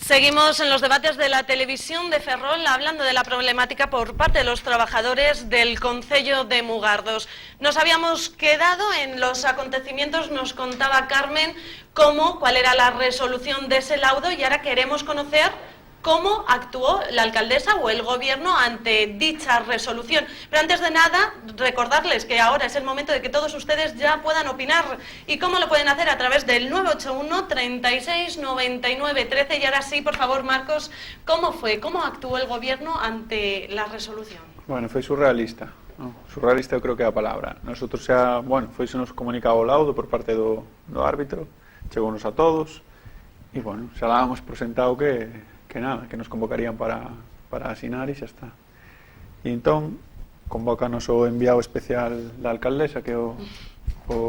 Seguimos en los debates de la televisión de Ferrol hablando de la problemática por parte de los trabajadores del Concello de Mugardos. Nos habíamos quedado en los acontecimientos, nos contaba Carmen cuál era la resolución de ese laudo y ahora queremos conocer cómo actuó la alcaldesa o el gobierno ante dicha resolución. Pero antes de nada, recordarles que ahora es el momento de que todos ustedes ya puedan opinar. ¿Y cómo lo pueden hacer? A través del 981 36 99 13. Y ahora sí, por favor, Marcos, ¿cómo fue? ¿Cómo actuó el gobierno ante la resolución? Bueno, foi surrealista. No? Surrealista eu creo que é a palabra. Nosotros xa, bueno, foi se nos comunicado o laudo por parte do árbitro, chegounos a todos, e, bueno, xa dábamos por sentado que nada, que nos convocarían para asinar e xa está. E entón, convócanos o enviado especial da alcaldesa, que é o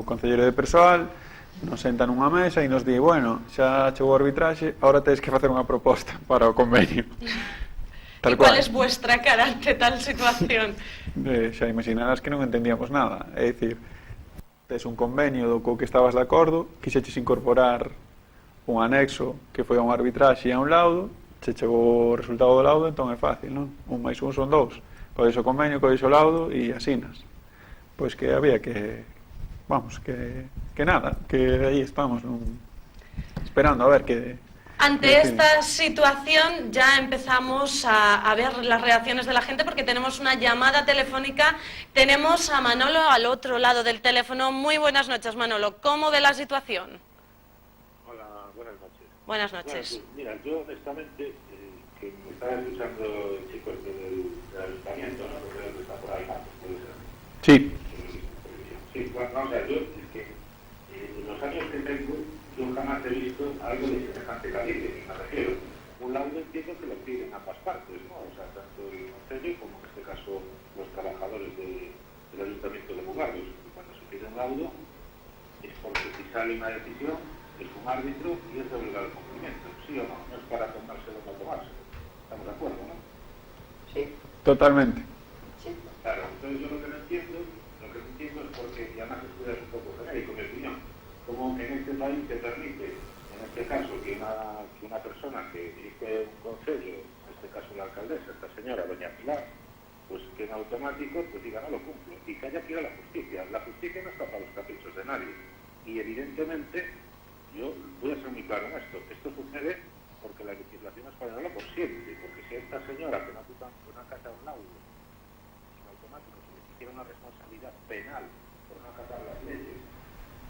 concelleiro de persoal, nos senta nunha mesa e nos di, bueno, xa chegou o arbitraxe, ahora tedes que facer unha proposta para o convenio. E cual es vuestra cara ante tal situación? Xa imaginarás que non entendíamos nada. É dicir, tes un convenio do co que estabas de acordo, quixeches incorporar un anexo que foi a un arbitraxe e a un laudo, se chegou o resultado do laudo, entón é fácil, non? 1 máis 1 son 2. Codes o convenio, codes o laudo e asinas. Pois que había que, vamos, que nada, que aí estamos esperando a ver que... Ante esta situación ya empezamos a ver las reacciones de la gente porque tenemos una llamada telefónica. Tenemos a Manolo al otro lado del teléfono. Muy buenas noches, Manolo. ¿Cómo ve la situación? Buenas noches. Bueno, pues, mira, yo honestamente, que me estaba escuchando el chico del ayuntamiento, ¿no? Porque está por ahí, puede ser. Sí. Sí, bueno, o sea, yo es que en los años que tengo, yo jamás he visto algo de semejante calibre, me refiero. Un laudo entiendo que lo piden ambas partes, ¿no? O sea, tanto el concello como en este caso los trabajadores del ayuntamiento de Mugardos. Cuando se pide un laudo es porque si sale una decisión es un árbitro y es de obligado al cumplimiento, ¿sí o no? No es para tomárselo o no tomárselo. ¿Estamos de acuerdo, no? Sí. Totalmente. Sí. Claro, entonces yo lo que no entiendo es porque, y además esto es un poco genérico, mi opinión, como en este país se permite, en este caso, que una persona que dirige un concello, en este caso la alcaldesa, esta señora, doña Pilar, pues que en automático pues diga no lo cumplo y que haya que ir a la justicia. La justicia no está para los caprichos de nadie y evidentemente yo voy a ser muy claro en esto sucede porque la legislación española por siempre, porque si a esta señora que no acata un laudo en automático se le quisiera una responsabilidad penal por no acatar las leyes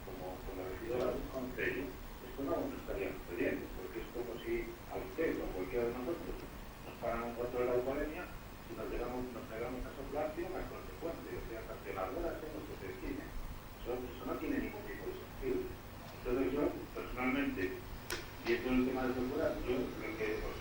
como la regidora del concello, esto no nos estaría sucediendo, porque es como si a usted o a cualquiera de nosotros nos paran un cuarto de la alcoholemia y nos negamos a soplarse una consecuencia, o sea, canceladoras en lo que se destine. Eso no tiene ningún tipo de sentido. Entonces yo, personalmente, viendo el tema de seguridad, yo creo que os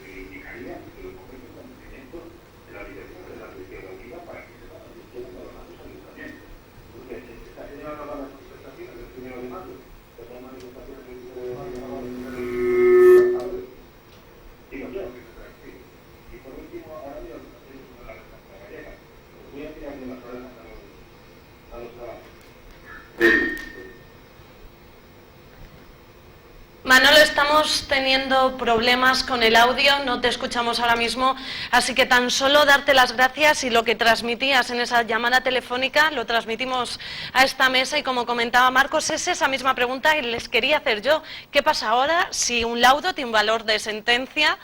indicaría que lo pongáis en conocimiento de la dirección de la legislativa para que se vayan diciendo a los ayuntamientos. Porque esta señora no va a las manifestaciones del 1 de mayo, que son manifestaciones del 1 de mayo, no va a los trabajadores. Digo yo, que se tranquilo. Y por último, ahora mismo, la gallega, os voy a tirar de las orejas a los trabajadores. Manolo, estamos teniendo problemas con el audio, no te escuchamos ahora mismo, así que tan solo darte las gracias y lo que transmitías en esa llamada telefónica lo transmitimos a esta mesa y como comentaba Marcos, es esa misma pregunta que les quería hacer yo. ¿Qué pasa ahora si un laudo tiene un valor de sentencia?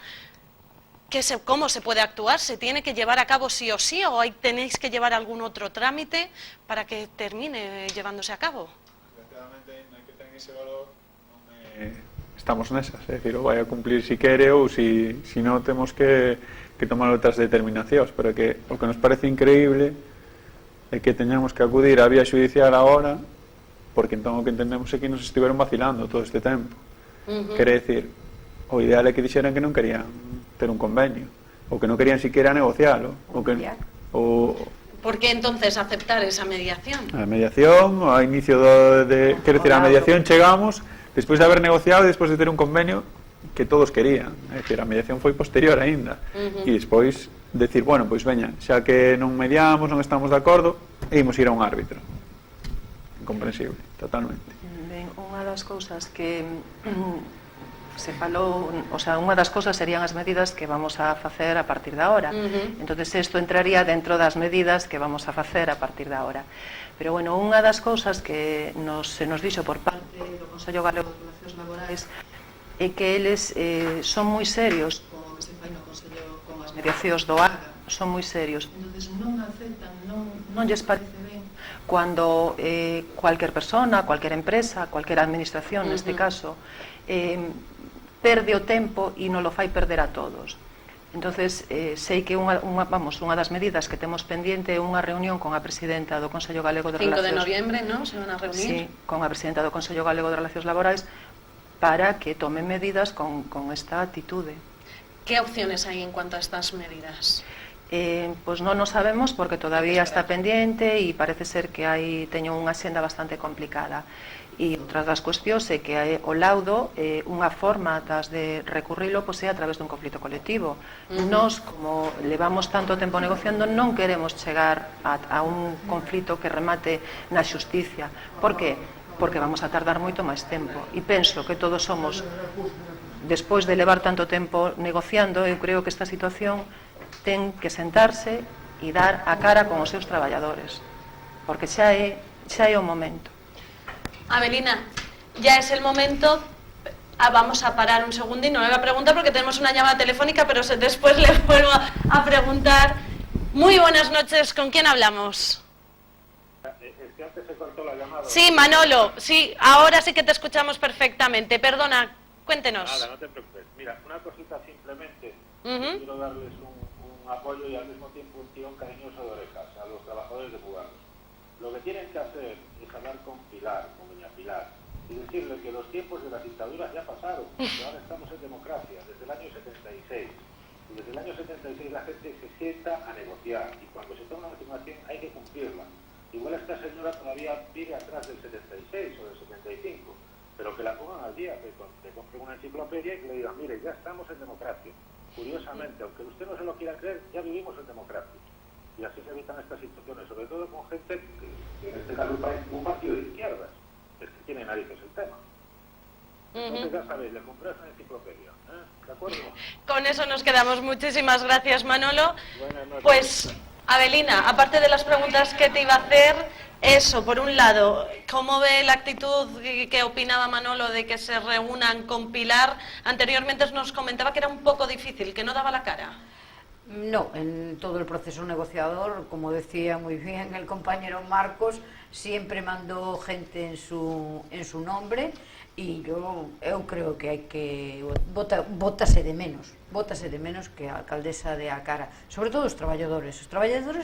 ¿Cómo se puede actuar? ¿Se tiene que llevar a cabo sí o sí o tenéis que llevar algún otro trámite para que termine llevándose a cabo? Desgraciadamente, non hai que tener ese valor, estamos nesas, é dicir, o vai a cumplir si quere ou si non temos que tomar outras determinacións, pero que o que nos parece increíble é que teñamos que acudir á vía judicial agora porque entón o que entendemos é que nos estiveron vacilando todo este tempo. Quere dicir, o ideal é que dixeran que non querían ter un convenio ou que non querían siquiera negocialo ou que ¿Por qué entonces aceptar esa mediación? A mediación, ao inicio quero dicir, a mediación chegamos despois de haber negociado e despois de ter un convenio que todos querían, é dicir, a mediación foi posterior aínda e despois decir, bueno, pois veña, xa que non mediamos, non estamos de acordo e imos ir a un árbitro. Incomprensible, totalmente. Ben, unha das cousas que se falou, o sea, unha das cousas serían as medidas que vamos a facer a partir da hora. Entonces isto entraría dentro das medidas que vamos a facer a partir da hora. Pero bueno, unha das cousas que se nos dixo por parte do Consello Galego de Relacións Laborais é que eles son moi serios con o que se fai no Consello, con as mediacións do AGA, son moi serios. Entonces non aceptan, non lles parece ben cuando cualquier persona, cualquier empresa, cualquier administración, neste caso, perde o tempo e non lo fai perder a todos. Entonces, sei que unha das medidas que temos pendiente é unha reunión con a presidenta do Consello Galego de 5 Relacións... de noviembre, non? Se van a reunir? Sí, con a presidenta do Consello Galego de Relacións Laborais para que tome medidas con esta atitude. Que opciones hai en cuanto a estas medidas? Pois non o sabemos porque todavía está pendiente e parece ser que teño unha senda bastante complicada. E outra das cuestións é que o laudo, unha forma de recurrilo, pois é a través dun conflito colectivo. Nós, como levamos tanto tempo negociando, non queremos chegar a un conflito que remate na xusticia. Por que? Porque vamos a tardar moito máis tempo. E penso que todos somos, despois de levar tanto tempo negociando, eu creo que esta situación ten que sentarse e dar a cara con os seus traballadores, porque xa é o momento. Avelina, ya es el momento. Vamos a parar un segundín, no le voy a preguntar porque tenemos una llamada telefónica, pero después le vuelvo a preguntar. Muy buenas noches, ¿con quién hablamos? Es que antes se cortó la llamada. Sí, Manolo, sí, ahora sí que te escuchamos perfectamente. Perdona, cuéntenos. Nada, no te preocupes. Mira, una cosita simplemente. Quiero darles un apoyo y al mismo tiempo un tirón cariñoso de orejas a los trabajadores de Mugardos. Lo que tienen que hacer es hablar con Pilar, con doña Pilar, y decirle que los tiempos de las dictaduras ya pasaron, que ahora estamos en democracia, desde el año 76. Y desde el año 76 la gente se sienta a negociar, y cuando se toma una afirmación hay que cumplirla. Igual esta señora todavía vive atrás del 76 o del 75, pero que la pongan al día, que compren una enciclopedia y que le digan, mire, ya estamos en democracia. Curiosamente, aunque usted no se lo quiera creer, ya vivimos en democracia. Y así se evitan estas situaciones, sobre todo con gente que en este caso es un partido de izquierdas, es que tiene narices el tema. Entonces ya sabéis, le compras una enciclopedia, ¿de acuerdo? Con eso nos quedamos. Muchísimas gracias, Manolo. Buenas noches. Pues, Avelina, aparte de las preguntas que te iba a hacer, eso, por un lado, ¿cómo ve la actitud que opinaba Manolo de que se reúnan con Pilar? Anteriormente nos comentaba que era un poco difícil, que no daba la cara. No, en todo el proceso negociador, como decía muy bien el compañero Marcos, siempre mandó gente en su nombre e eu creo que hai que bótase de menos que a alcaldesa de a cara, sobre todo os traballadores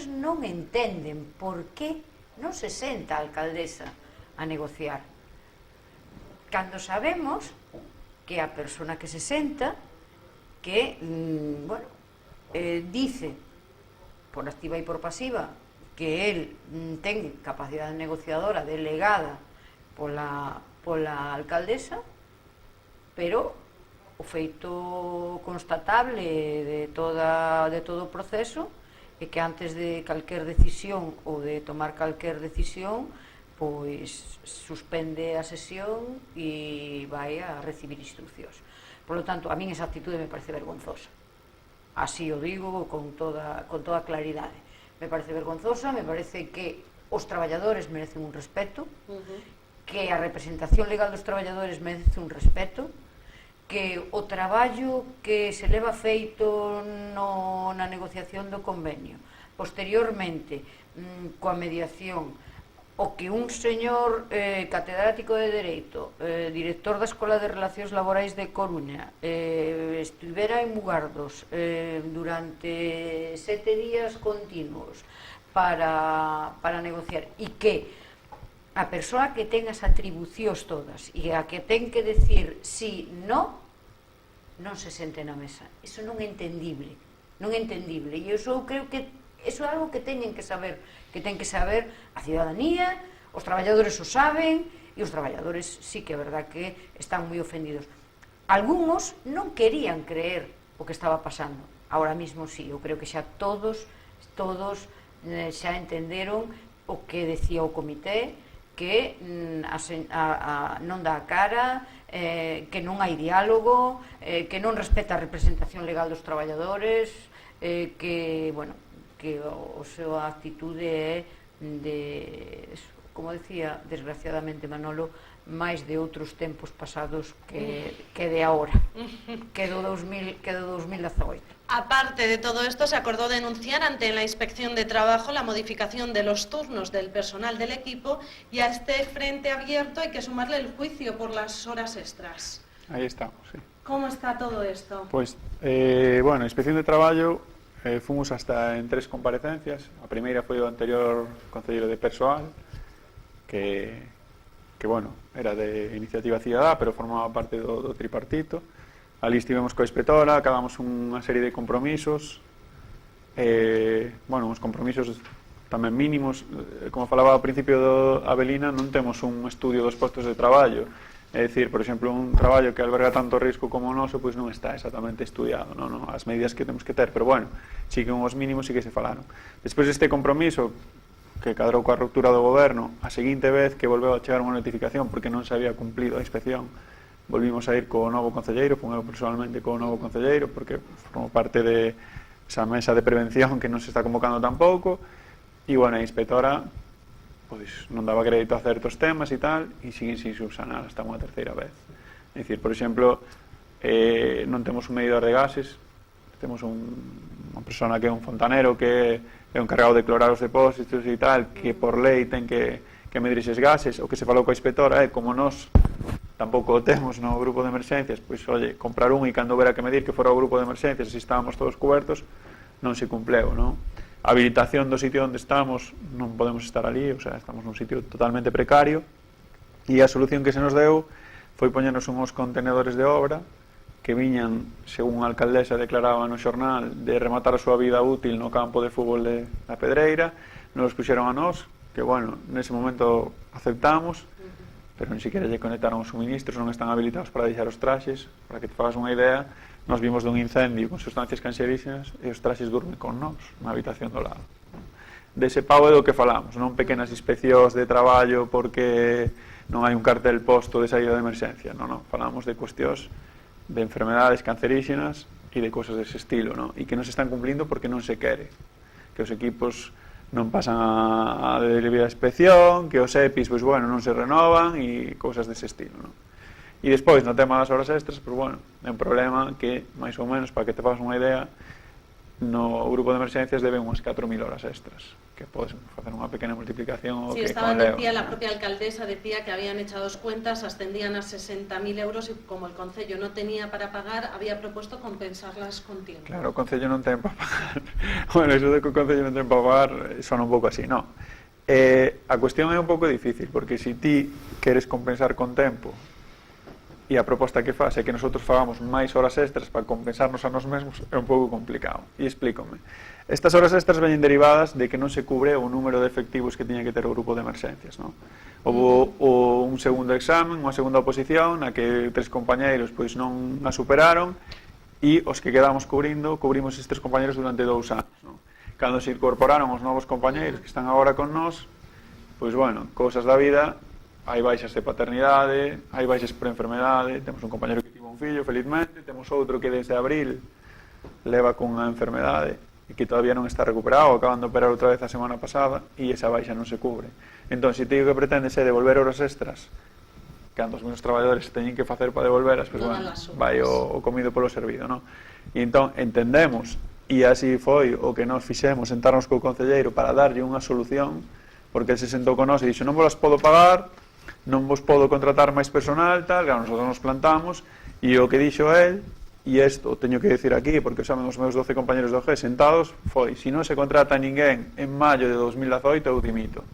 non entenden por que non se senta a alcaldesa a negociar cando sabemos que a persona que se senta que, dice por activa e por pasiva que él ten capacidade negociadora delegada pola alcaldesa, pero o feito constatable de todo o proceso é que antes de calquer decisión ou de tomar calquer decisión, pois suspende a sesión e vai a recibir instruccións. Por lo tanto, a min esa actitude me parece vergonzosa. Así o digo con toda claridade. Me parece vergonzosa, me parece que os traballadores merecen un respeto, que a representación legal dos traballadores merece un respeto, que o traballo que se leva feito na negociación do convenio, posteriormente, coa mediación, o que un señor catedrático de Dereito, director da Escola de Relacións Laborais de Coruña, estivera en Mugardos durante 7 días continuos para negociar, e que a persoa que ten as atribucións todas e a que ten que decir sí, non se sente na mesa. Iso non é entendible, e iso creo que iso é algo que teñen que saber, a cidadanía, os traballadores o saben, e os traballadores sí que é verdad que están moi ofendidos. Algúns non querían creer o que estaba pasando, ahora mismo sí, eu creo que xa todos xa entenderon o que decía o comité, que non dá a cara, que non hai diálogo, que non respeta a representación legal dos traballadores, que, bueno, que a súa actitude é de, como decía desgraciadamente Manolo, máis de outros tempos pasados que de agora, que do 2018. Aparte de todo esto, se acordó denunciar ante la Inspección de Trabajo la modificación de los turnos del personal del equipo, y a este frente abierto hay que sumarle el juicio por las horas extras. Ahí estamos, sí. ¿Cómo está todo esto? Pues, bueno, Inspección de Traballo, fomos hasta en 3 comparecencias. A primeira foi o anterior concelleiro de Persoal, que bueno, era de Iniciativa Cidadá, pero formaba parte do tripartito. Ali estivemos coa inspectora, acabamos unha serie de compromisos, bueno, uns compromisos tamén mínimos. Como falaba ao principio do Avelina, non temos un estudio dos postos de traballo. É dicir, por exemplo, un traballo que alberga tanto risco como o noso, pois non está exactamente estudiado, non? As medidas que temos que ter, pero bueno, sí que os mínimos sí que se falaron. Despois deste compromiso, que cadrou coa ruptura do goberno, a seguinte vez que volveu a chegar unha notificación porque non se había cumplido a inspección, volvimos a ir co novo concelleiro, fun eu personalmente co novo concelleiro, porque formo parte de esa mesa de prevención que non se está convocando tampouco, e, bueno, a inspectora pois non daba crédito a certos temas e tal, e siguen sin subsanar hasta unha terceira vez. É dicir, por exemplo, non temos un medidor de gases, temos unha persona que é un fontanero que é un encargado de clorar os depósitos e tal, que por lei ten que medir eses gases. O que se falou coa inspectora é, como nós tampouco o temos no grupo de emerxencias, pois, oye, comprar un e cando verá que medir que fora o grupo de emerxencias, se estábamos todos cubertos, non se cumpleu, non? A habilitación do sitio onde estamos, non podemos estar ali, o sea, estamos nun sitio totalmente precario, e a solución que se nos deu foi poñernos uns contenedores de obra que viñan, según a alcaldesa declaraba no xornal, de rematar a súa vida útil no campo de fútbol da Pedreira. Nos puxeron a nós, que, bueno, nese momento aceptamos, pero ni siquiera lle conectaron os suministros, non están habilitados para deixar os traxes. Para que te fagas unha idea, nos vimos dun incendio con sustancias cancerígenas e os traxes durmen con nós na habitación do lado. Dese pau é do que falamos, non pequenas inspeccións de traballo porque non hai un cartel posto de saída de emerxencia, non, falamos de cuestións de enfermedades cancerígenas e de cosas dese estilo, non? E que non se están cumplindo porque non se quere, que os equipos non pasan a debida inspección, que os EPIs, pois, bueno, non se renovan e cousas dese estilo, non? E despois, no tema das horas extras, pois, bueno, é un problema que, máis ou menos, para que te fagas unha idea, no grupo de emerxencias deben unhas 4.000 horas extras, que podes facer unha pequena multiplicación. Sí, estaba, decía, la propia alcaldesa decía que habían echado cuentas, ascendían a 60.000 euros, e como el Concello no tenía para pagar, había propuesto compensarlas con tiempo. Claro, o Concello non ten para pagar. Bueno, iso de que o Concello non ten para pagar sona un pouco así, non? A cuestión é un pouco difícil, porque se ti queres compensar con tempo e a proposta que faz é que nosotros fagamos máis horas extras para compensarnos a nós mesmos, é un pouco complicado. E explícome. Estas horas extras veñen derivadas de que non se cubre o número de efectivos que tiña que ter o grupo de emerxencias, non? Houve un segundo examen, unha segunda oposición, na que 3 compañeiros pois non a superaron, e os que quedamos cubrimos estes compañeiros durante 2 anos, non? Cando se incorporaron os novos compañeiros que están agora con nós, pois, bueno, cousas da vida. Hai baixas de paternidade, hai baixas por enfermedade, temos un compañero que tivo un fillo, felizmente, temos outro que desde abril leva cunha enfermedade e que todavía non está recuperado, acaban de operar outra vez a semana pasada e esa baixa non se cubre. Entón, se te digo que pretendes é devolver horas extras que os meus traballadores teñen que facer para devolveras, pois, bueno, vai o comido polo servido, non? E entón, entendemos, e así foi o que nós fixemos, sentarnos co concelleiro para darlle unha solución, porque ele se sentou con nós e dixo, non vos las podo pagar, non vos podo contratar máis personal, tal, claro, nosotros nos plantamos, e o que dixo él, e isto teño que decir aquí, porque saben os meus 12 compañeros do G sentados, foi, se non se contrata a ninguén en maio de 2018, eu dimito.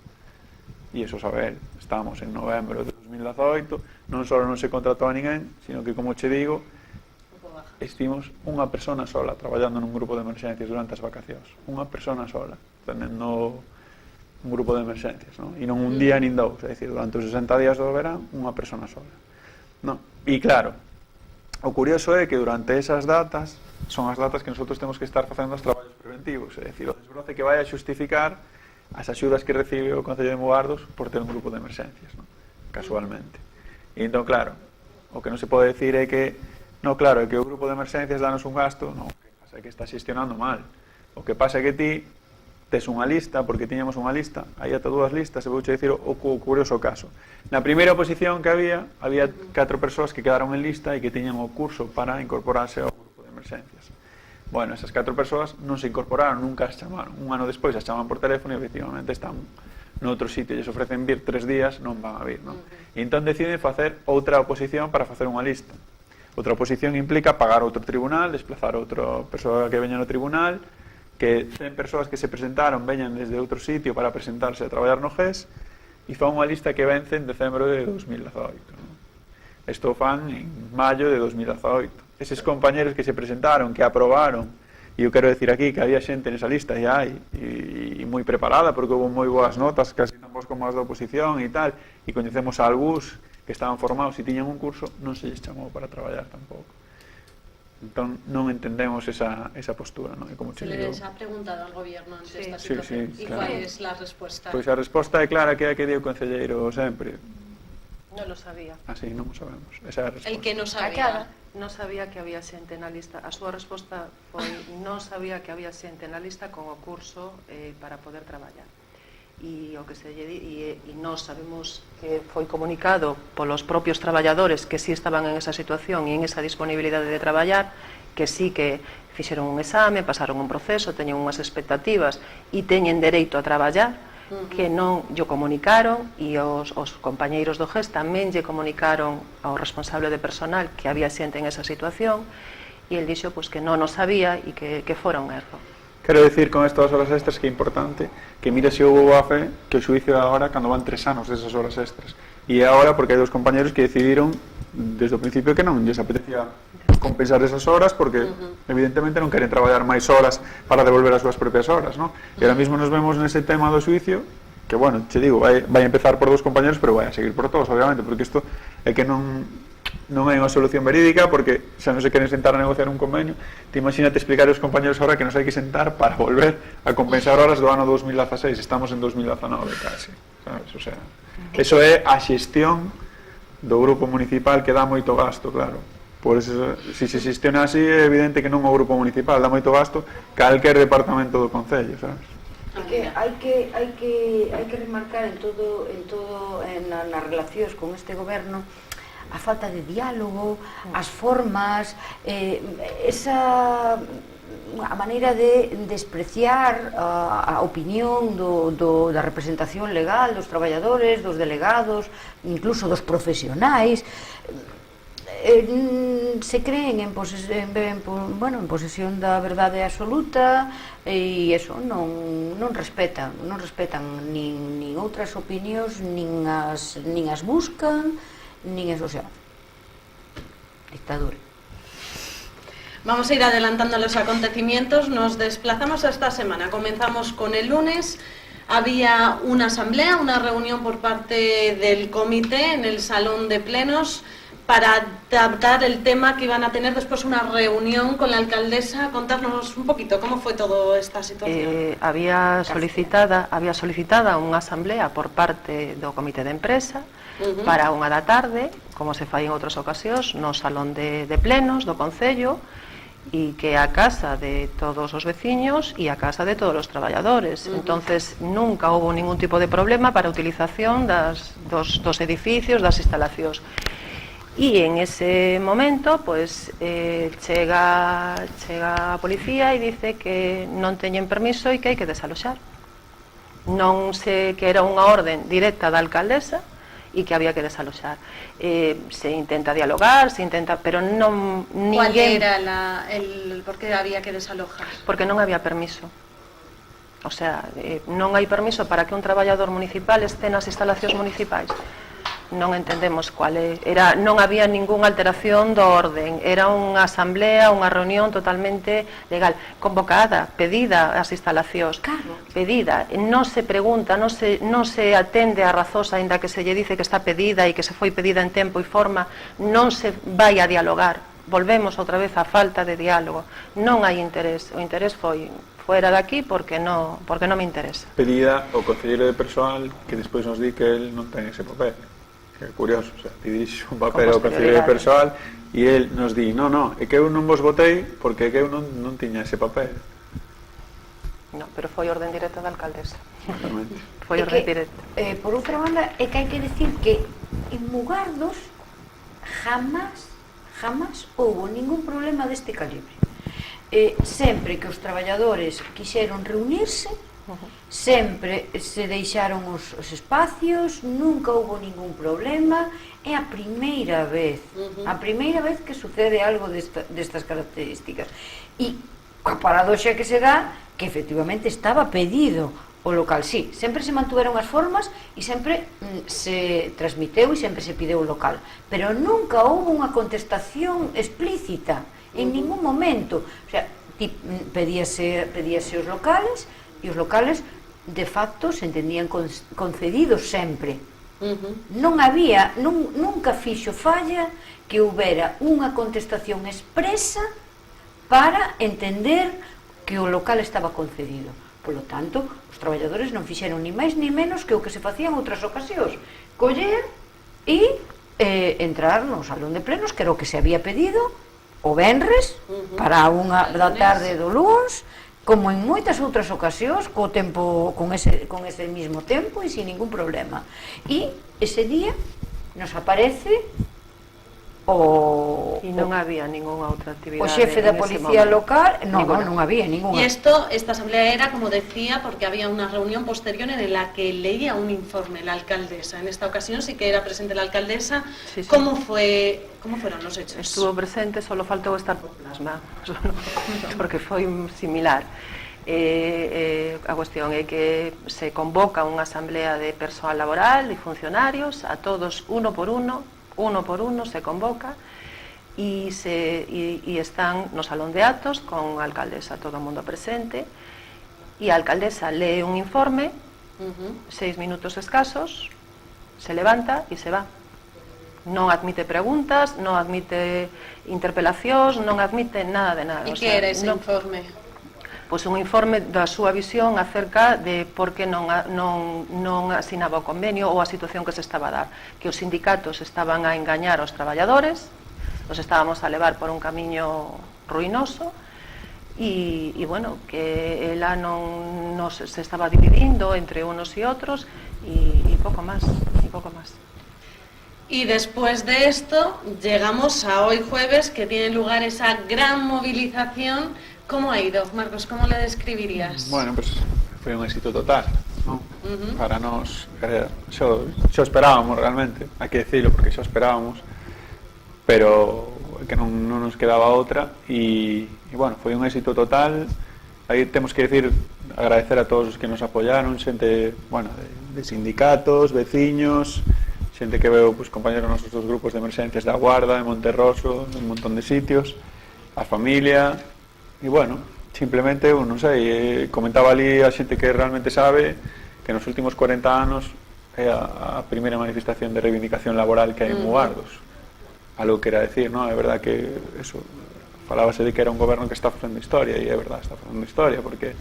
E iso sabe él, estamos en novembro de 2018, non só non se contratou a ninguén, sino que, como che digo, estimos unha persona sola traballando nun grupo de emerxencias durante as vacacións, unha persona sola, tenendo un grupo de emerxencias, non? E non un día nin dous, é dicir, durante os 60 días do verán, unha persona sola, non? E claro, o curioso é que durante esas datas son as datas que nosotros temos que estar facendo os traballos preventivos, é dicir, o desbroce que vai a xustificar as axudas que recibe o Concello de Mugardos por ter un grupo de emerxencias, non? Casualmente. E entón, claro, o que non se pode decir é que no, claro, é que o grupo de emerxencias danos un gasto, non, o que pasa é que está xestionando mal. O que pasa é que ti tes unha lista, porque tiñamos unha lista, aí ata dúas listas, e vouche dicir o curioso caso. Na primeira oposición que había 4 persoas que quedaron en lista e que tiñan o curso para incorporarse ao grupo de emerxencias. Bueno, esas 4 persoas non se incorporaron, nunca as chamaron. Un ano despois as chaman por teléfono e efectivamente están noutro sitio, lles ofrecen vir 3 días, non van a vir, non? E entón deciden facer outra oposición para facer unha lista. Outra oposición implica pagar outro tribunal, desplazar outra persoa que veña no tribunal, que 100 persoas que se presentaron veñan desde outro sitio para presentarse a traballar no GES, e fan unha lista que vence en decembro de 2018, non? Isto fan en maio de 2018. Eses compañeros que se presentaron, que aprobaron, e eu quero decir aquí que había xente nesa lista e hai, e moi preparada, porque houve moi boas notas, casi tan boas como as da oposición e tal, e coñecemos a algúns que estaban formados e tiñan un curso, non se lles chamou para traballar tampouco. Entón, non entendemos esa postura, non? E como Se les ha preguntado al gobierno ante esta Sí, situación. sí, ¿Y claro. cuál es la respuesta? Pois a resposta é clara, que é a que di o concelleiro sempre. Non lo sabía. Así, non o sabemos. Esa é a resposta. El que no Callada. sabía. Non sabía que había xente na lista. A súa resposta foi non sabía que había xente na lista con o curso para poder traballar. E o que se lle e nós sabemos que foi comunicado polos propios traballadores que sí estaban en esa situación e en esa disponibilidade de traballar, que sí que fixeron un exame, pasaron un proceso, teñen unhas expectativas e teñen dereito a traballar, que non lle comunicaron, e os compañeiros do GES tamén lle comunicaron ao responsable de personal que había xente en esa situación, e el dixo pues, que non o sabía e que fora un erro. Quero dicir con estas horas extras que é importante que mire se houve boafe que o xuicio é agora cando van 3 anos desas horas extras. E é agora porque hai dos compañeros que decidiron desde o principio que non lles apetecía compensar esas horas porque evidentemente non queren traballar máis horas para devolver as súas propias horas, non? E ahora mismo nos vemos nese tema do xuicio que, bueno, che digo, vai a empezar por 2 compañeros, pero vai a seguir por todos, obviamente, porque isto é que non hai unha solución verídica, porque xa non se queren sentar a negociar un convenio. Te imagínate explicar aos compañeros ahora que nos hai que sentar para volver a compensar horas do ano 2016, estamos en 2019 casi, sabes? O sea, eso é a xestión do grupo municipal que dá moito gasto, claro. Por eso, se se xestiona así, é evidente que non o grupo municipal dá moito gasto calquer departamento do concello, sabes? Que hai que remarcar nas relacións con este goberno a falta de diálogo, as formas, a maneira de despreciar a opinión da representación legal dos traballadores, dos delegados, incluso dos profesionais. Se creen en posesión da verdade absoluta e eso non respetan nin outras opinións, nin as buscan, nin eso, sea dictadura. Vamos a ir adelantando los acontecimientos. Nos desplazamos a esta semana. Comenzamos con el lunes. Había una asamblea, una reunión por parte del comité en el salón de plenos para tratar el tema que iban a tener después una reunión con la alcaldesa. Contarnos un poquito cómo fue toda esta situación. Había solicitada unha asamblea por parte do comité de empresa para 1 da tarde, como se fai en outras ocasións, no salón de plenos do Concello, e que a casa de todos os veciños e a casa de todos os traballadores. Entonces nunca houve ningún tipo de problema para a utilización dos edificios, das instalacións. E en ese momento pues, chega a policía e dice que non teñen permiso e que hai que desaloxar. Non sei que era unha orden directa da alcaldesa e que había que desaloxar. Se intenta dialogar, pero non ninguén... ¿Cuál era el por qué había que desalojar? Porque non había permiso. O sea, non hai permiso para que un traballador municipal este nas instalacións municipais. Non entendemos cual era, non había ningunha alteración do orden, era unha asamblea, unha reunión totalmente legal, convocada, pedida as instalacións, pedida, non se pregunta, non se atende a razóns, aínda que se lle dice que está pedida e que se foi pedida en tempo e forma, non se vai a dialogar. Volvemos outra vez á falta de diálogo, non hai interés, o interés foi fuera de aquí porque non me interesa. Pedida ao concelleiro de persoal que despois nos di que el non ten ese papel. Que é curioso, o sea, ti dixes un papel ao concelleiro de persoal e el nos di, no, é que eu non vos votei porque é que eu non tiña ese papel. No, pero foi orden directa da alcaldesa. Exactamente. Foi orden directa. Por outra banda, é que hai que decir que en Mugardos jamás houbo ningún problema deste calibre. Sempre que os traballadores quixeron reunirse, sempre se deixaron os espacios, nunca houbo ningún problema. É a primeira vez que sucede algo destas características. E a paradoxa que se dá que efectivamente estaba pedido o local, sí, sempre se mantuveron as formas e sempre se transmiteu e sempre se pideu o local, pero nunca houve unha contestación explícita en ningún momento. O sea, pedíase os locales e os locales de facto se entendían concedidos sempre. Non había, nunca fixo falla que houbera unha contestación expresa para entender que o local estaba concedido. Polo tanto, os traballadores non fixeron ni máis ni menos que o que se facía en outras ocasións, coller e entrar no salón de plenos, que era o que se había pedido o venres para a 1 da tarde do luns, como en moitas outras ocasións, co tempo, con ese mismo tempo e sin ningún problema. E ese día nos aparece E non había ninguna outra actividade. O xefe da policía local, non había ninguna. Y esta asamblea era, como decía, porque había una reunión posterior en la que leía un informe la alcaldesa. En esta ocasión sí que era presente la alcaldesa. Sí. ¿Cómo fueron los hechos? Estuvo presente, solo faltou estar por plasma, porque foi similar. A cuestión é que se convoca unha asamblea de persoal laboral e funcionarios, a todos uno por uno se convoca e están no salón de actos con a alcaldesa, todo o mundo presente, e a alcaldesa lee un informe, 6 minutos escasos, se levanta e se va. Non admite preguntas, non admite interpelacións, non admite nada de nada. E que era ese informe? Pois un informe da súa visión acerca de por que non asinaba o convenio ou a situación que se estaba a dar, que os sindicatos estaban a engañar aos traballadores, nos estábamos a levar por un camiño ruinoso e bueno, que ela non se estaba dividindo entre unos e outros e pouco máis. Y después de esto llegamos a hoy jueves, que tiene lugar esa gran movilización. ¿Cómo ha ido, Marcos? ¿Cómo le describirías? Bueno, pues foi un éxito total, ¿no? Para nós, xa esperábamos realmente, hai que decirlo porque xa esperábamos, pero que non nos quedaba outra e bueno, foi un éxito total. Aí temos que decir, agradecer a todos os que nos apoyaron, xente, bueno, de sindicatos, veciños, xente que veo, pues, compañeros nosos dos grupos de emerxencias da Guarda, de Monterroso, un montón de sitios, a familia. E, bueno, simplemente, non sei, comentaba ali a xente que realmente sabe que nos últimos 40 anos é a primeira manifestación de reivindicación laboral que hai en Mugardos. Algo que era decir, non? É verdad que eso, falábase de que era un goberno que está facendo historia, e é verdad, está facendo historia, porque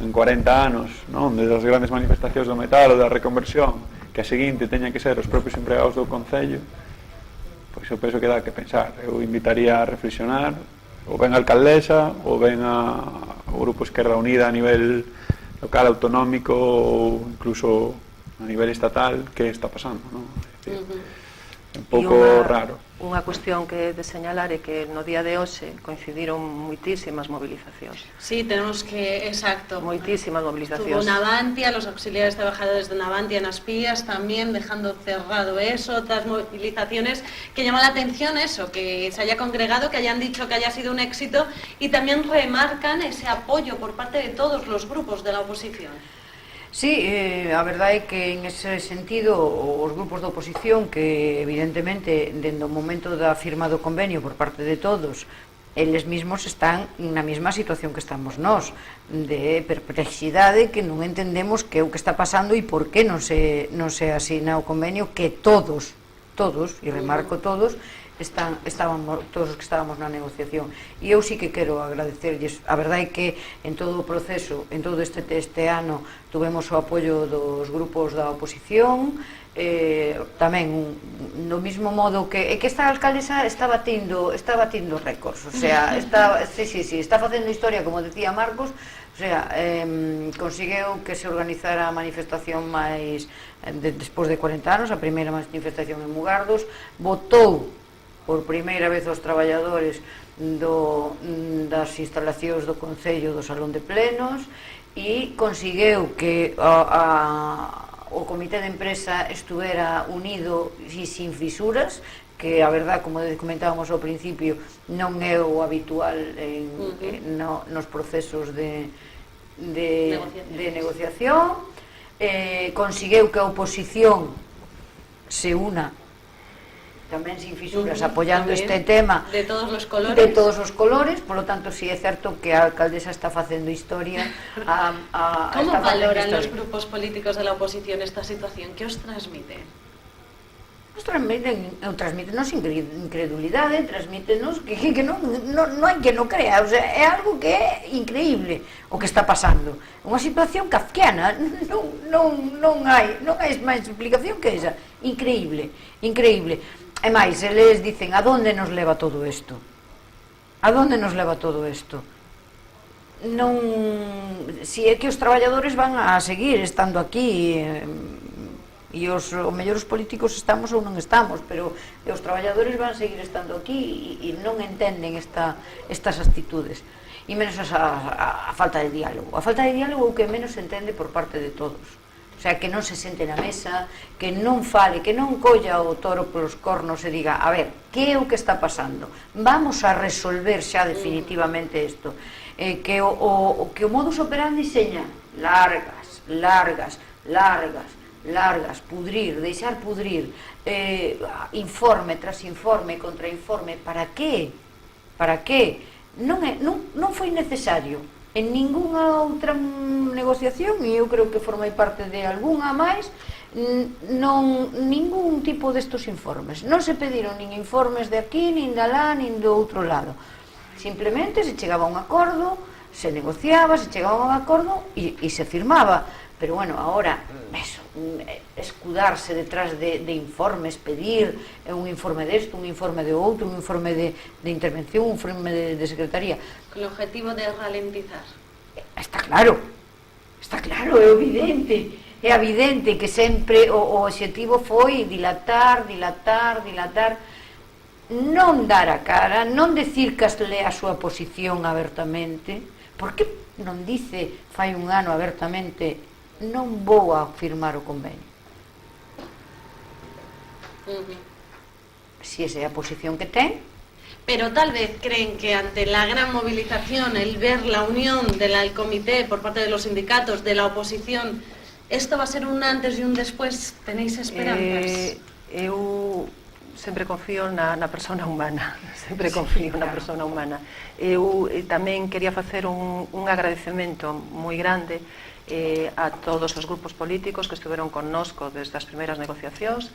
en 40 anos, non? Desde as grandes manifestacións do metal ou da reconversión, que a seguinte teña que ser os propios empregados do Concello, pois eu penso que dá que pensar. Eu invitaría a reflexionar, ou ben a alcaldesa, ou ben o Grupo Esquerda Unida a nivel local, autonómico, ou incluso a nivel estatal, que está pasando, non? É un pouco raro. Unha cuestión que é de señalar é que no día de hoxe coincidiron moitísimas movilizacións. Sí, tenemos que, exacto. Moitísimas movilizacións. Estuvo Navantia, los auxiliares trabajadores de Navantia en Aspías también dejando cerrado eso, otras movilizaciones que llama la atención eso, que se haya congregado, que hayan dicho que haya sido un éxito y también remarcan ese apoyo por parte de todos los grupos de la oposición. Sí, a verdade é que en ese sentido os grupos da oposición que evidentemente dende o momento da firma do convenio por parte de todos eles mesmos están na mesma situación que estamos nós, de perplexidade, que non entendemos que é o que está pasando e por que non se asina o convenio que todos todos, e remarco todos, estábamos todos os que estábamos na negociación. E eu sí que quero agradecerlles. A verdade é que en todo o proceso, en todo este ano, tuvemos o apoio dos grupos da oposición, tamén no mismo modo que esta alcaldesa está batindo récords, o sea, está facendo historia, como decía Marcos, o sea, conseguiu que se organizara a manifestación máis despois de 40 anos, a primeira manifestación en Mugardos, votou por primeira vez os traballadores das instalacións do Concello do Salón de Plenos e conseguiu que o comité de empresa estuvera unido e sin fisuras, que a verdad, como comentábamos ao principio, non é o habitual nos procesos de negociación. Conseguiu que a oposición se una tamén sin fisuras, apoiando este tema de todos os colores. Polo tanto, si é certo que a alcaldesa está facendo historia. Como valoran os grupos políticos de la oposición esta situación? Que os transmite? Nos transmítenos incredulidade, transmítenos que non hai que non crea, o sea, é algo que é increíble o que está pasando, unha situación kafkiana, non hai máis explicación que esa, increíble. E máis, eles dicen, a donde nos leva todo isto? A donde nos leva todo isto? Non... Si é que os traballadores van a seguir estando aquí, e o mellor os políticos estamos ou non estamos, pero os traballadores van a seguir estando aquí e non entenden estas actitudes. E menos a falta de diálogo. A falta de diálogo é o que menos se entende por parte de todos. O sea, que non se sente na mesa, que non fale, que non colla o toro polos cornos e diga, a ver, que é o que está pasando? Vamos a resolver xa definitivamente isto. Que o modus operandi seña largas, pudrir, deixar pudrir, informe tras informe, contrainforme, para que? Non foi necesario en ningunha outra negociación, e eu creo que formei parte de algunha máis, ningún tipo destos informes. Non se pediron nin informes de aquí, nin de alá, nin do outro lado. Simplemente se chegaba a un acordo, se negociaba, se chegaba a un acordo e se firmaba. Pero bueno, ahora, escudarse detrás de informes, pedir un informe desto, un informe de outro, un informe de intervención, un informe de secretaría. Con o objetivo de ralentizar. Está claro, é evidente. É evidente que sempre o objetivo foi dilatar, non dar a cara, non decir que lea a súa posición abertamente. Por que non dice fai un ano abertamente non vou a firmar o convenio? Si esa é a posición que ten. Pero tal vez creen que ante la gran movilización, el ver la unión del comité por parte de los sindicatos, de la oposición, ¿esto va a ser un antes y un después? ¿Tenéis esperanzas? Eu sempre confío na persona humana, Eu tamén quería facer un agradecemento moi grande a todos os grupos políticos que estiveron connosco desde as primeiras negociacións,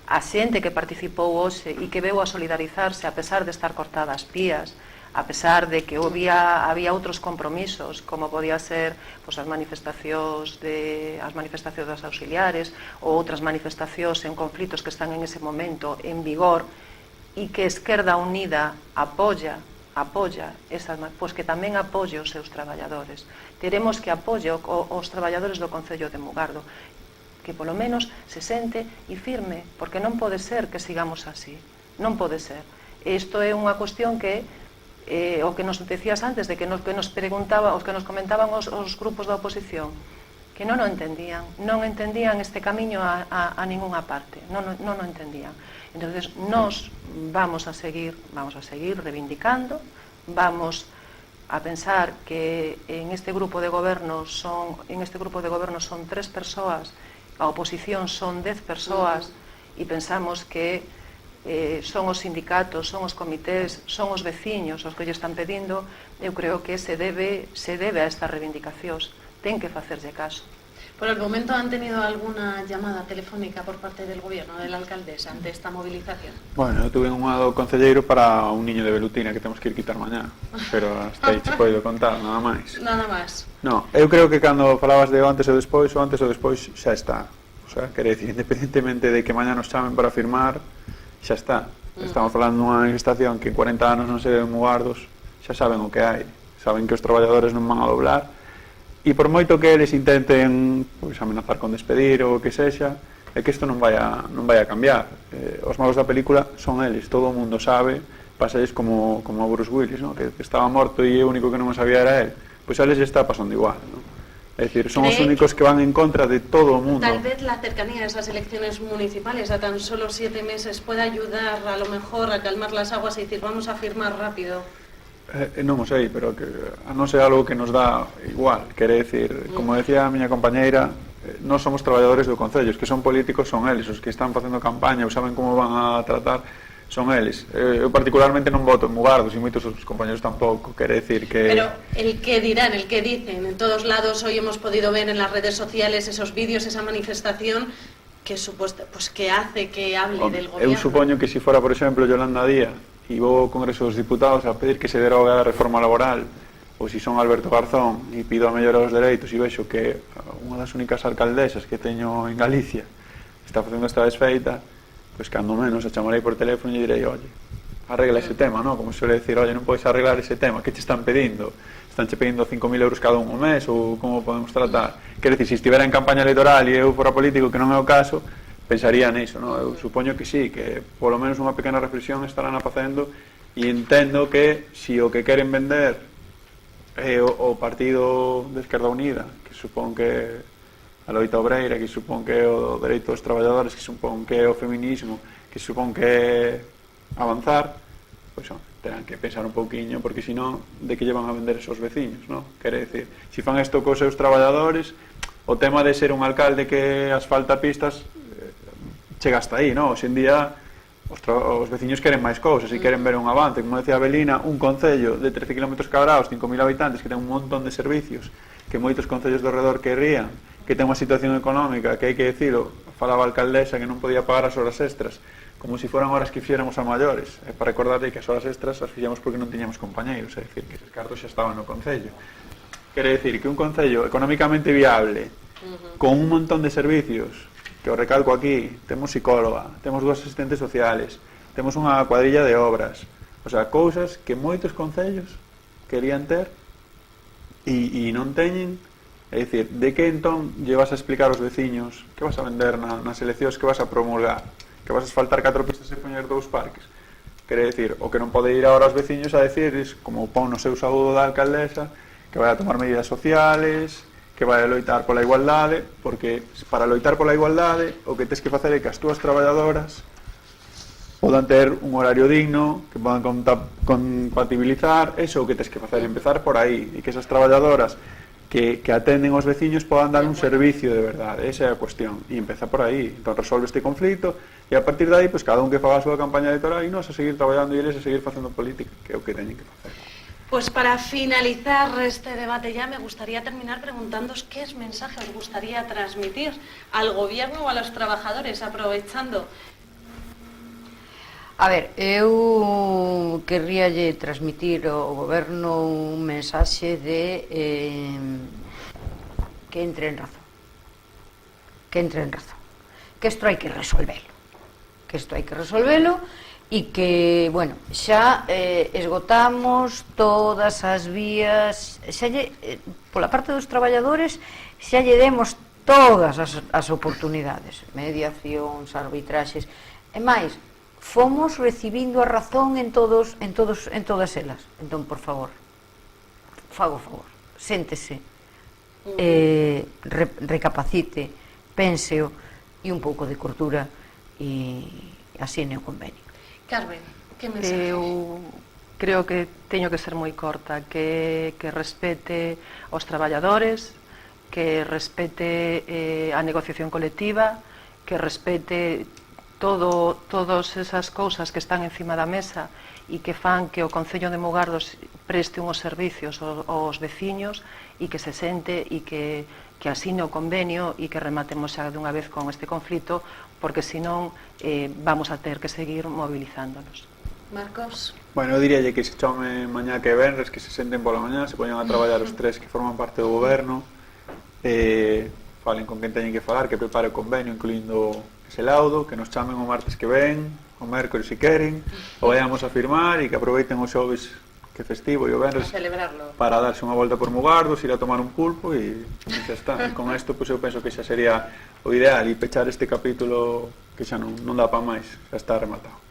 a xente que participou hoxe e que veu a solidarizarse a pesar de estar cortadas pías, a pesar de que había outros compromisos, como podía ser as manifestacións das auxiliares ou outras manifestacións en conflitos que están en ese momento en vigor, e que Esquerda Unida apoia esas, pois que tamén apoie os seus traballadores. Queremos que apoie os traballadores do Concello de Mugardo, que polo menos se sente e firme, porque non pode ser que sigamos así, non pode ser. Isto é unha cuestión que o que nos decías antes, de que nos preguntaba, os que nos comentaban os grupos da oposición, que non o entendían este camiño a ninguna parte, non o entendían. Entonces, nós vamos a seguir reivindicando, vamos a pensar que en este grupo de goberno son 3 persoas, a oposición son 10 persoas, e pensamos que son os sindicatos, son os comités, son os veciños os que lle están pedindo. Eu creo que se debe a estas reivindicacións, ten que facerlle caso. Por el momento, ¿han tenido alguna llamada telefónica por parte del gobierno, de la alcaldesa, ante esta movilización? Bueno, eu tuve un do concelleiro para un niño de velutina que temos que ir quitar mañá, pero hasta aí che podo contar, nada máis. Nada máis. No, eu creo que cando falabas de o antes ou despois xa está. O sea, quere decir, independentemente de que mañá nos chamen para firmar, xa está. Estamos falando dunha manifestación que en 40 anos non se ven mugardos, xa saben o que hai, saben que os traballadores non van a doblar, e por moito que eles intenten pois, amenazar con despedir ou o que sexa, é que isto non vai a cambiar. Os malos da película son eles, todo o mundo sabe, pasalles como a Bruce Willis, ¿no? que estaba morto e o único que non o sabía era él, pois a eles está pasando igual, ¿no? Es decir, son os únicos que van en contra de todo o mundo. Tal vez la cercanía a esas elecciones municipales a tan solo 7 meses pueda ayudar a lo mejor a calmar las aguas y decir vamos a firmar rápido. Non o sei, pero que a non ser algo que nos dá igual, quere decir, como decía a miña compañeira, non somos traballadores do Concello, os que son políticos son eles, os que están facendo campaña ou saben como van a tratar son eles. Eu particularmente non voto en Mugardos e moitos os compañeros tampouco, quere decir que... Pero el que dirán, el que dicen, en todos lados hoy hemos podido ver en las redes sociales esos vídeos, esa manifestación que supuesto, pues que hace que hable del gobierno. Eu supoño que se fora, por exemplo, Yolanda Díaz e vou ao Congreso dos Diputados a pedir que se derogue a reforma laboral, ou se son Alberto Garzón e pido a mellora dos dereitos e vexo que unha das únicas alcaldesas que teño en Galicia está facendo esta desfeita, pois cando menos a chamarei por teléfono e direi, oye, arregla ese tema, ¿no? Como suele decir, oye, non podes arreglar ese tema, que te están pedindo? Están che pedindo 5.000 euros cada un mes ou como podemos tratar? Quer decir, se estivera en campaña electoral e eu fora político, que non é o caso, pensaría niso, ¿no? Eu supoño que sí, que polo menos unha pequena reflexión estarán facendo e entendo que se o que queren vender é o partido de Esquerda Unida, que supón que a loita obreira, que supón que é o dereito dos traballadores, que supón que é o feminismo, que supón que é avanzar, pois terán que pensar un pouquiño, porque senón de que llevan a vender esos veciños, ¿no? Quere decir, se fan isto cos seus traballadores, o tema de ser un alcalde que asfalta pistas chega hasta aí, non? Hoxe en día os veciños queren máis cousas e queren ver un avance, como decía Belina, un concello de 13 km cuadrados, 5.000 habitantes, que ten un montón de servicios que moitos concellos do redor querrían, que ten unha situación económica que hai que decirlo, falaba a alcaldesa que non podía pagar as horas extras, como se foran horas que fixéramos a maiores, para recordarle que as horas extras as fixamos porque non tiñamos compañeiros, é dicir, que eses cartos xa estaban no concello. Quere decir que un concello económicamente viable, con un montón de servicios, que o recalco aquí, temos psicóloga, temos 2 asistentes sociales, temos unha cuadrilla de obras, o sea, cousas que moitos concellos querían ter e non teñen. É dicir, de que entón lle vas a explicar aos veciños que vas a vender nas eleccións, que vas a promulgar, que vas a asfaltar 4 pistas e poñer 2 parques? Quere decir, o que non pode ir agora aos veciños a decirles, como pon no seu saúdo da alcaldesa, que vai a tomar medidas sociales, que vai a loitar pola igualdade, porque para loitar pola igualdade o que tes que facer é que as túas traballadoras podan ter un horario digno, que podan compatibilizar, eso é o que tes que facer, empezar por aí, e que esas traballadoras que atenden aos veciños podan dar un servicio de verdade, esa é a cuestión, e empeza por aí, entón resolve este conflito e a partir de aí, pues, cada un que faga a súa campaña electoral e nos a seguir traballando e eles a seguir facendo política, que é o que teñen que facer. Pues para finalizar este debate ya me gustaría terminar preguntándoos qué mensaje os gustaría transmitir al gobierno o a los trabajadores, aprovechando. A ver, eu querríalle transmitir ao goberno un mensaxe de que entre en razón. Que entre en razón. Que isto hai que resolvelo. Que isto hai que resolvelo e que, bueno, xa esgotamos todas as vías, xa pola parte dos traballadores, xa lle demos todas as oportunidades, mediacións, arbitraxes, e máis, fomos recibindo a razón en todas elas. Entón, por favor, fago favor, séntese, recapacite, pénseo e un pouco de cordura e asine o convenio. Carmen, que mensaje? Eu creo que teño que ser moi corta, que respete os traballadores, que respete a negociación colectiva, que respete todas esas cousas que están encima da mesa e que fan que o Concello de Mugardos preste unhos servicios aos veciños e que se sente e que que asine o convenio e que rematemos xa dunha vez con este conflito, porque senón vamos a ter que seguir movilizándonos. Marcos. Bueno, eu diríalle que se chame mañá que venres, que se senten pola mañá, se poñan a traballar os tres que forman parte do goberno, falen con quen teñen que falar, que prepare o convenio incluindo ese laudo, que nos chamen o martes que ven, o mércoles se queren, o vayamos a firmar e que aproveiten os xoves que festivo e o venres para darse unha volta por Mugardos, ir a tomar un pulpo e xa está. E con isto pues, eu penso que xa sería o ideal e pechar este capítulo que xa non dá para máis, xa está rematado.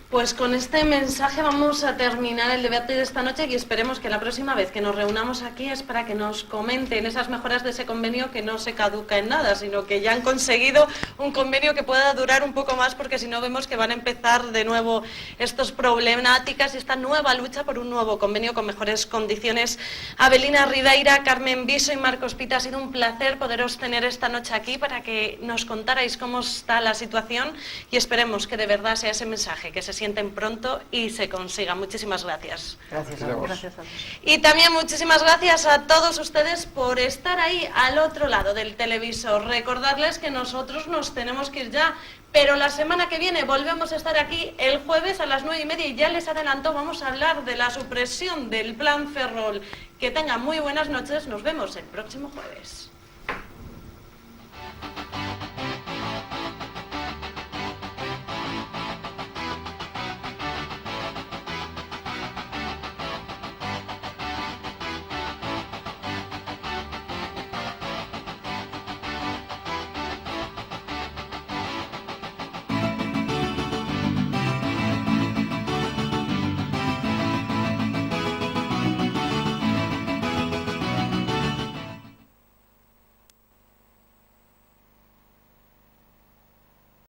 Pues con este mensaje vamos a terminar el debate de esta noche y esperemos que la próxima vez que nos reunamos aquí es para que nos comenten esas mejoras de ese convenio que no se caduca en nada, sino que ya han conseguido un convenio que pueda durar un poco más, porque si no vemos que van a empezar de nuevo estas problemáticas y esta nueva lucha por un nuevo convenio con mejores condiciones. Avelina Ridaira, Carmen Viso y Marcos Pita, ha sido un placer poderos tener esta noche aquí para que nos contarais cómo está la situación y esperemos que de verdad sea ese mensaje, que se sienten pronto y se consiga. Muchísimas gracias. Gracias a vos. Y también muchísimas gracias a todos ustedes por estar ahí al otro lado del televisor. Recordarles que nosotros nos tenemos que ir ya, pero la semana que viene volvemos a estar aquí el jueves a las 9:30 y ya les adelanto, vamos a hablar de la supresión del Plan Ferrol. Que tengan muy buenas noches, nos vemos el próximo jueves.